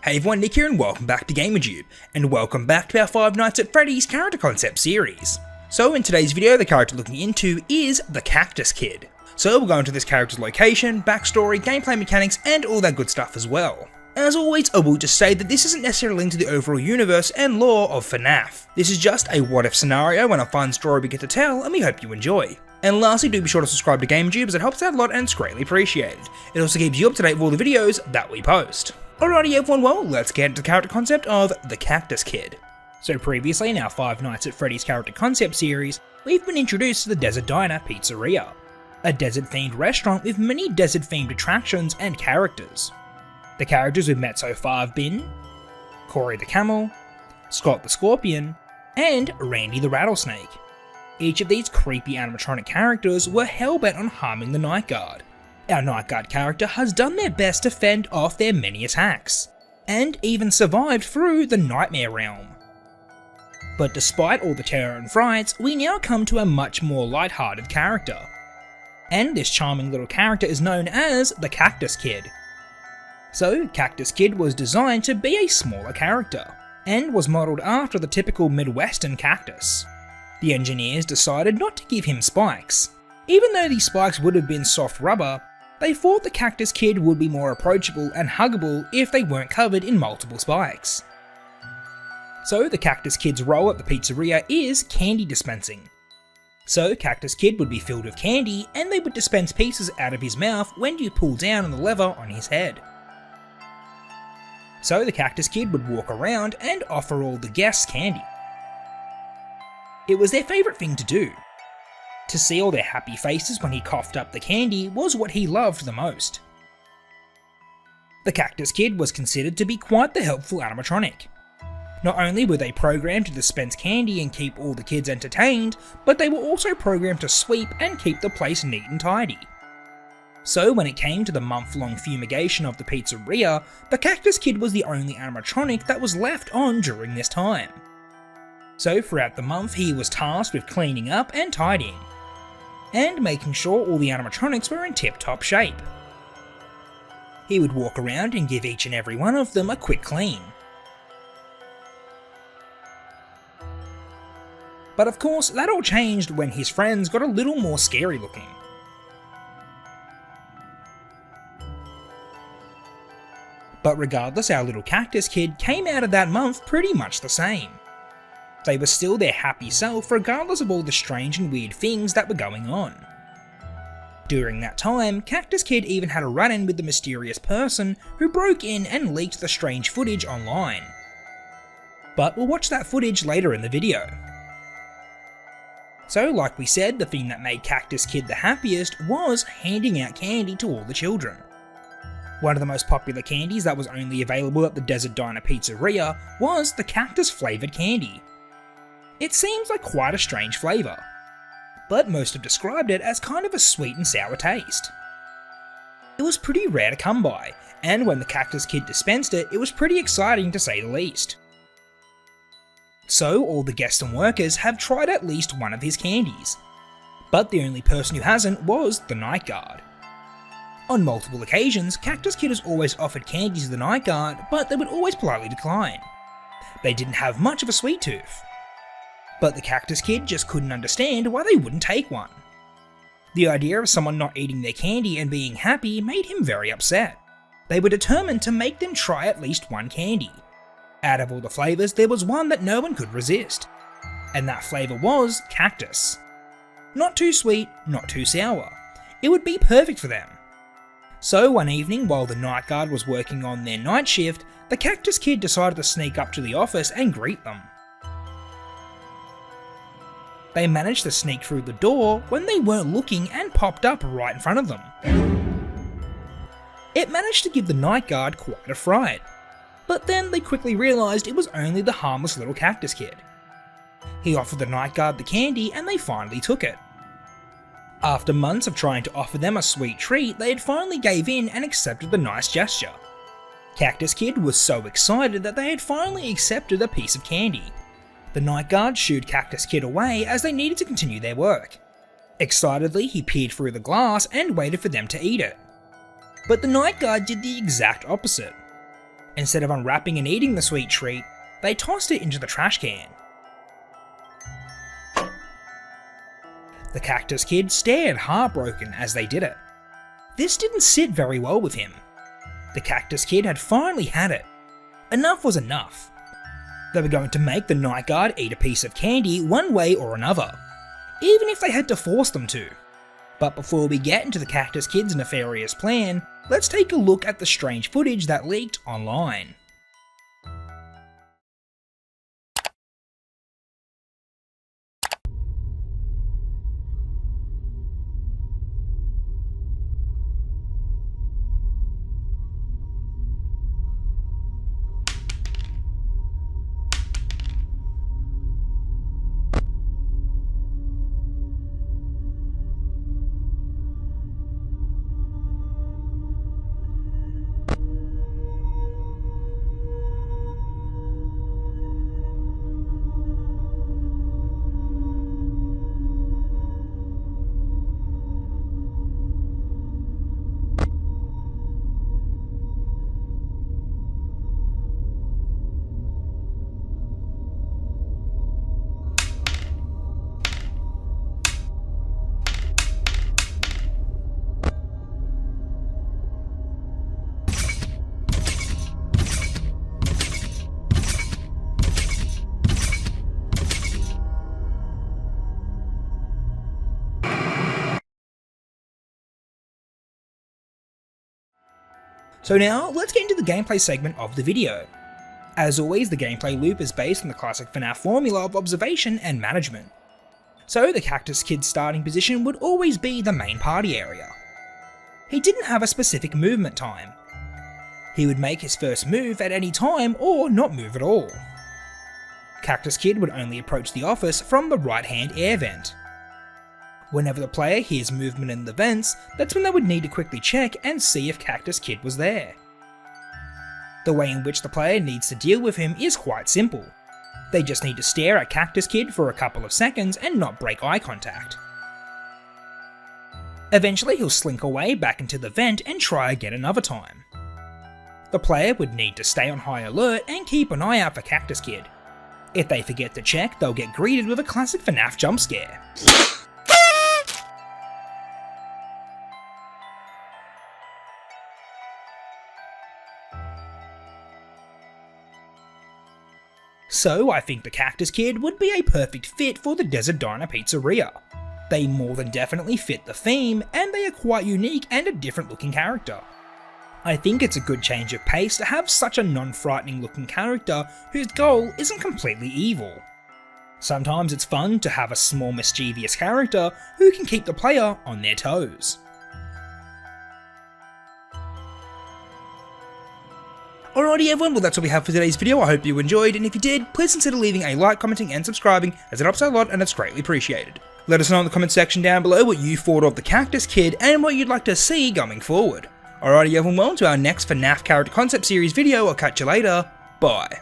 Hey everyone, Nick here and welcome back to GamerJoob, and welcome back to our Five Nights at Freddy's character concept series. So in today's video, the character looking into is the Cactus Kid. So we'll go into this character's location, backstory, gameplay mechanics, and all that good stuff as well. As always, I will just say that this isn't necessarily linked to the overall universe and lore of Fnaf. This is just a what-if scenario and a fun story we get to tell, and we hope you enjoy. And lastly, do be sure to subscribe to GamerJoob as it helps out a lot and it's greatly appreciated. It also keeps you up to date with all the videos that we post. Alrighty everyone, well, let's get into the character concept of the Cactus Kid. So previously in our Five Nights at Freddy's character concept series, we've been introduced to the Desert Diner Pizzeria, a desert-themed restaurant with many desert-themed attractions and characters. The characters we've met so far have been Corey the Camel, Scott the Scorpion, and Randy the Rattlesnake. Each of these creepy animatronic characters were hell-bent on harming the Night Guard. Our Night Guard character has done their best to fend off their many attacks, and even survived through the Nightmare Realm. But despite all the terror and frights, we now come to a much more light-hearted character. And this charming little character is known as the Cactus Kid. So, Cactus Kid was designed to be a smaller character, and was modelled after the typical Midwestern cactus. The engineers decided not to give him spikes. Even though these spikes would have been soft rubber, they thought the Cactus Kid would be more approachable and huggable if they weren't covered in multiple spikes. So the Cactus Kid's role at the pizzeria is candy dispensing. So Cactus Kid would be filled with candy and they would dispense pieces out of his mouth when you pull down on the lever on his head. So the Cactus Kid would walk around and offer all the guests candy. It was their favourite thing to do. To see all their happy faces when he coughed up the candy was what he loved the most. The Cactus Kid was considered to be quite the helpful animatronic. Not only were they programmed to dispense candy and keep all the kids entertained, but they were also programmed to sweep and keep the place neat and tidy. So when it came to the month-long fumigation of the pizzeria, the Cactus Kid was the only animatronic that was left on during this time. So throughout the month he was tasked with cleaning up and tidying, and making sure all the animatronics were in tip-top shape. He would walk around and give each and every one of them a quick clean. But of course, that all changed when his friends got a little more scary looking. But regardless, our little Cactus Kid came out of that month pretty much the same. They were still their happy self regardless of all the strange and weird things that were going on. During that time, Cactus Kid even had a run-in with the mysterious person who broke in and leaked the strange footage online. But we'll watch that footage later in the video. So like we said, the thing that made Cactus Kid the happiest was handing out candy to all the children. One of the most popular candies that was only available at the Desert Diner Pizzeria was the cactus flavoured candy. It seems like quite a strange flavour, but most have described it as kind of a sweet and sour taste. It was pretty rare to come by, and when the Cactus Kid dispensed it, it was pretty exciting to say the least. So all the guests and workers have tried at least one of his candies, but the only person who hasn't was the Night Guard. On multiple occasions, Cactus Kid has always offered candies to the Night Guard, but they would always politely decline. They didn't have much of a sweet tooth. But the Cactus Kid just couldn't understand why they wouldn't take one. The idea of someone not eating their candy and being happy made him very upset. They were determined to make them try at least one candy. Out of all the flavours, there was one that no one could resist, and that flavour was cactus. Not too sweet, not too sour. It would be perfect for them. So one evening, while the Night Guard was working on their night shift, the Cactus Kid decided to sneak up to the office and greet them. They managed to sneak through the door when they weren't looking and popped up right in front of them. It managed to give the Night Guard quite a fright, but then they quickly realised it was only the harmless little Cactus Kid. He offered the Night Guard the candy and they finally took it. After months of trying to offer them a sweet treat, they had finally gave in and accepted the nice gesture. Cactus Kid was so excited that they had finally accepted a piece of candy. The Night Guard shooed Cactus Kid away as they needed to continue their work. Excitedly, he peered through the glass and waited for them to eat it. But the Night Guard did the exact opposite. Instead of unwrapping and eating the sweet treat, they tossed it into the trash can. The Cactus Kid stared heartbroken as they did it. This didn't sit very well with him. The Cactus Kid had finally had it. Enough was enough. They were going to make the night guard eat a piece of candy one way or another, even if they had to force them to. But before we get into the Cactus Kid's nefarious plan, let's take a look at the strange footage that leaked online. So now, let's get into the gameplay segment of the video. As always, the gameplay loop is based on the classic Fnaf formula of observation and management. So the Cactus Kid's starting position would always be the main party area. He didn't have a specific movement time. He would make his first move at any time or not move at all. Cactus Kid would only approach the office from the right-hand air vent. Whenever the player hears movement in the vents, that's when they would need to quickly check and see if Cactus Kid was there. The way in which the player needs to deal with him is quite simple. They just need to stare at Cactus Kid for a couple of seconds and not break eye contact. Eventually he'll slink away back into the vent and try again another time. The player would need to stay on high alert and keep an eye out for Cactus Kid. If they forget to check, they'll get greeted with a classic Fnaf jump scare. So I think the Cactus Kid would be a perfect fit for the Desert Diner Pizzeria. They more than definitely fit the theme, and they are quite unique and a different looking character. I think it's a good change of pace to have such a non-frightening looking character whose goal isn't completely evil. Sometimes it's fun to have a small mischievous character who can keep the player on their toes. Alrighty everyone, well that's all we have for today's video. I hope you enjoyed, and if you did, please consider leaving a like, commenting and subscribing, as it helps out a lot and it's greatly appreciated. Let us know in the comment section down below what you thought of the Cactus Kid and what you'd like to see going forward. Alrighty everyone, well, to our next Fnaf character concept series video, I'll catch you later, bye.